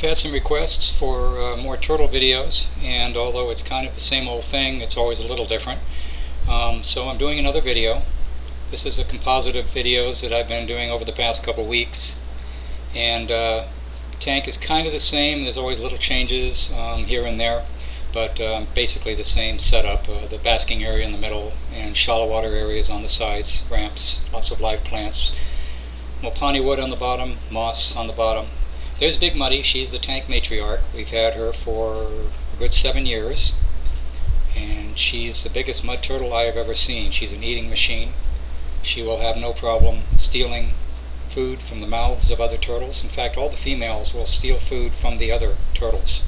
had some requests for more turtle videos, and although it's kind of the same old thing, it's always a little different. So I'm doing another video. This is a composite of videos that I've been doing over the past couple weeks, and tank is kind of the same. There's always little changes here and there, but basically the same setup. The basking area in the middle and shallow water areas on the sides, ramps, lots of live plants, mopani wood on the bottom, moss on the bottom. There's Big Muddy. She's the tank matriarch. We've had her for a good 7 years, and she's the biggest mud turtle I have ever seen. She's an eating machine. She will have no problem stealing food from the mouths of other turtles. In fact, all the females will steal food from the other turtles.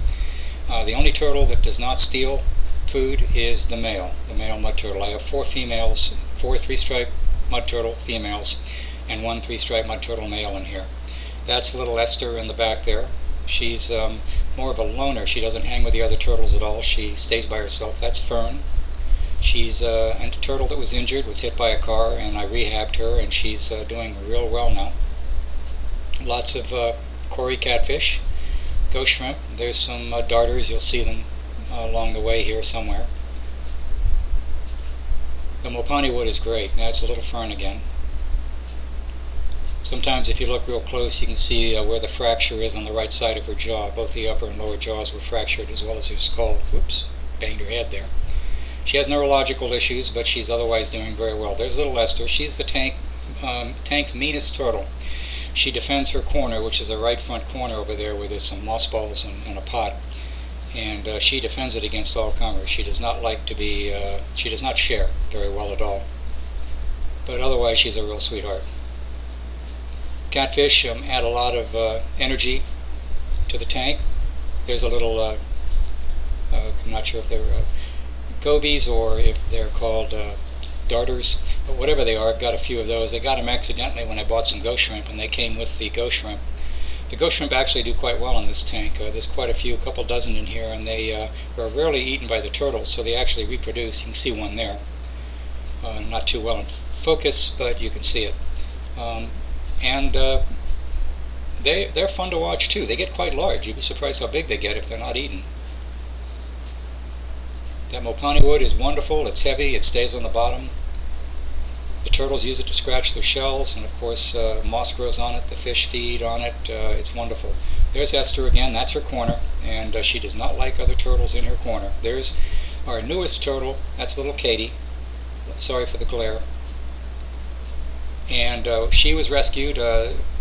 The only turtle that does not steal food is the male mud turtle. I have 4 females, 4 three-striped mud turtle females, and 1 three-striped mud turtle male in here. That's little Esther in the back there. She's more of a loner. She doesn't hang with the other turtles at all. She stays by herself. That's Fern. She's a turtle that was injured, was hit by a car, and I rehabbed her, and she's doing real well now. Lots of cory catfish, ghost shrimp. There's some darters. You'll see them along the way here somewhere. The mopani wood is great. Now it's a little Fern again. Sometimes if you look real close, you can see where the fracture is on the right side of her jaw. Both the upper and lower jaws were fractured, as well as her skull. Whoops, banged her head there. She has neurological issues, but she's otherwise doing very well. There's little Esther. She's the tank's meanest turtle. She defends her corner, which is the right front corner over there, where there's some moss balls and a pot. And she defends it against all comers. She does not like to be, she does not share very well at all. But otherwise, she's a real sweetheart. Catfish add a lot of energy to the tank. There's a little, I'm not sure if they're gobies or if they're called darters, but whatever they are, I've got a few of those. I got them accidentally when I bought some ghost shrimp, and they came with the ghost shrimp. The ghost shrimp actually do quite well in this tank. There's quite a few, a couple dozen in here, and they are rarely eaten by the turtles, so they actually reproduce. You can see one there. Not too well in focus, but you can see it. And they're fun to watch too. They get quite large. You'd be surprised how big they get if they're not eaten. That mopani wood is wonderful. It's heavy. It stays on the bottom. The turtles use it to scratch their shells, and of course moss grows on it. The fish feed on it. It's wonderful. There's Esther again. That's her corner, and she does not like other turtles in her corner. There's our newest turtle. That's little Katie. Sorry for the glare. And she was rescued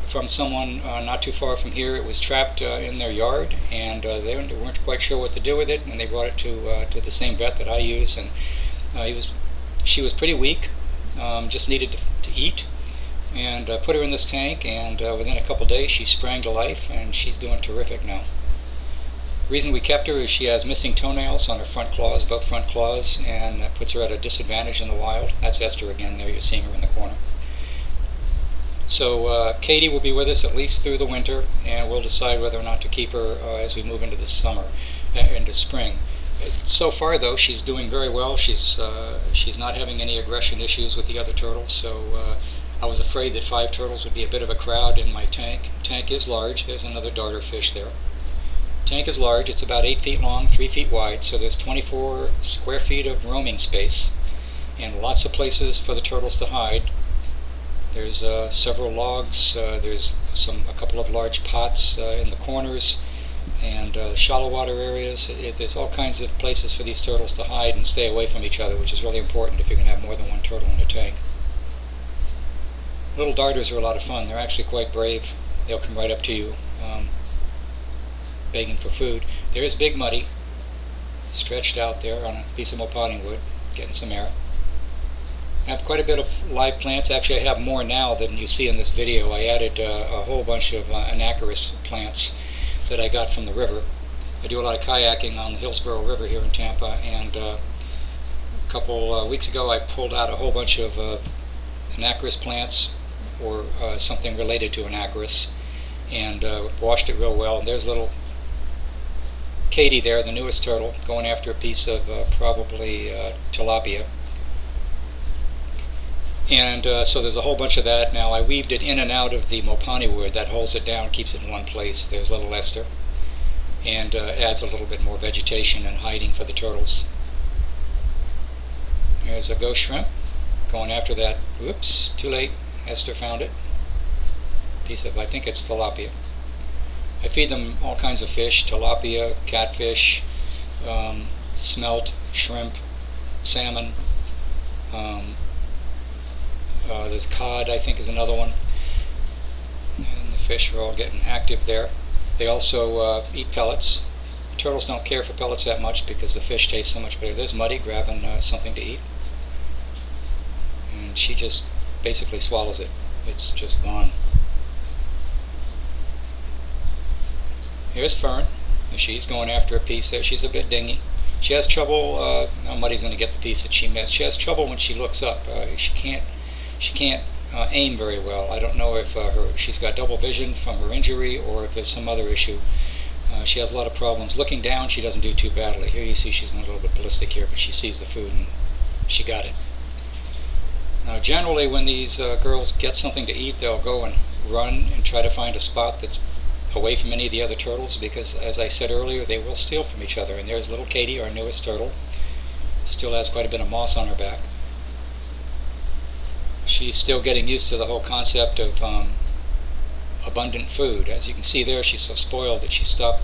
from someone not too far from here. It was trapped in their yard, and they weren't quite sure what to do with it, and they brought it to the same vet that I use. And she was pretty weak, just needed to eat, and put her in this tank, and within a couple days she sprang to life, and she's doing terrific now. The reason we kept her is she has missing toenails on her front claws, both front claws, and that puts her at a disadvantage in the wild. That's Esther again there. You're seeing her in the corner. So Katie will be with us at least through the winter, and we'll decide whether or not to keep her as we move into the summer, into spring. So far, though, she's doing very well. She's not having any aggression issues with the other turtles, so I was afraid that 5 turtles would be a bit of a crowd in my tank. Tank is large. There's another darter fish there. Tank is large. It's about 8 feet long, 3 feet wide, so there's 24 square feet of roaming space, and lots of places for the turtles to hide. There's several logs, there's a couple of large pots in the corners, and shallow water areas. There's all kinds of places for these turtles to hide and stay away from each other, which is really important if you're going to have more than one turtle in a tank. Little darters are a lot of fun. They're actually quite brave. They'll come right up to you, begging for food. There's Big Muddy, stretched out there on a piece of mopani wood, getting some air. I have quite a bit of live plants. Actually, I have more now than you see in this video. I added a whole bunch of anacharis plants that I got from the river. I do a lot of kayaking on the Hillsborough River here in Tampa, and a couple weeks ago I pulled out a whole bunch of anacharis plants, or something related to anacharis, and washed it real well. And there's little Katie there, the newest turtle, going after a piece of probably tilapia. And so there's a whole bunch of that. Now I weaved it in and out of the mopani wood that holds it down, keeps it in one place. There's little Esther. and adds a little bit more vegetation and hiding for the turtles. There's a ghost shrimp going after that. Whoops, too late. Esther found it. Piece of, I think it's tilapia. I feed them all kinds of fish: tilapia, catfish, smelt, shrimp, salmon. There's cod, I think, is another one. And the fish are all getting active there. They also eat pellets. The turtles don't care for pellets that much because the fish taste so much better. There's Muddy grabbing something to eat. And she just basically swallows it. It's just gone. Here's Fern. She's going after a piece there. She's a bit dingy. She has trouble. Muddy's going to get the piece that she missed. She has trouble when she looks up. She can't aim very well. I don't know if she's got double vision from her injury or if there's some other issue. She has a lot of problems. Looking down, she doesn't do too badly. Here you see she's a little bit ballistic here, but she sees the food and she got it. Now, generally, when these girls get something to eat, they'll go and run and try to find a spot that's away from any of the other turtles, because, as I said earlier, they will steal from each other. And there's little Katie, our newest turtle. Still has quite a bit of moss on her back. She's still getting used to the whole concept of abundant food. As you can see there, she's so spoiled that she stopped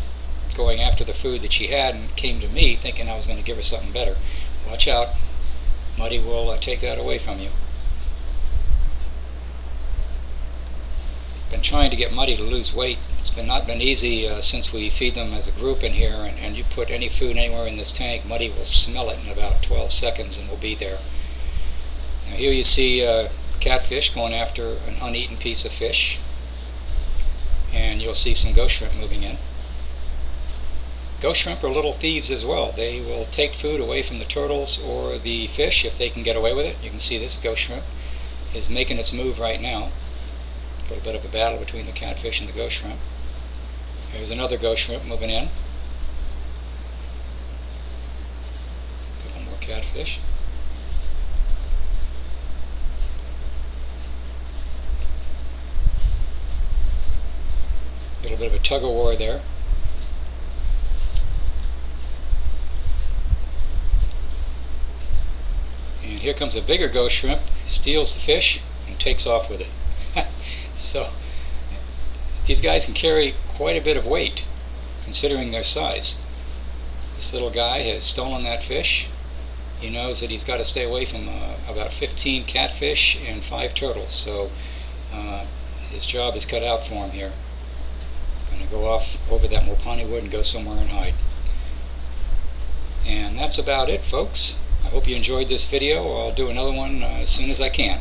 going after the food that she had and came to me thinking I was going to give her something better. Watch out. Muddy will take that away from you. Been trying to get Muddy to lose weight. It's not been easy since we feed them as a group in here, and you put any food anywhere in this tank, Muddy will smell it in about 12 seconds and will be there. Now here you see catfish going after an uneaten piece of fish, and you'll see some ghost shrimp moving in. Ghost shrimp are little thieves as well. They will take food away from the turtles or the fish if they can get away with it. You can see this ghost shrimp is making its move right now. A little bit of a battle between the catfish and the ghost shrimp. Here's another ghost shrimp moving in. A couple more catfish. A little bit of a tug of war there. And here comes a bigger ghost shrimp, steals the fish and takes off with it. So these guys can carry quite a bit of weight considering their size. This little guy has stolen that fish. He knows that he's got to stay away from about 15 catfish and 5 turtles, so his job is cut out for him here. Going to go off over that Mopani wood and go somewhere and hide. And that's about it, folks. I hope you enjoyed this video. I'll do another one as soon as I can.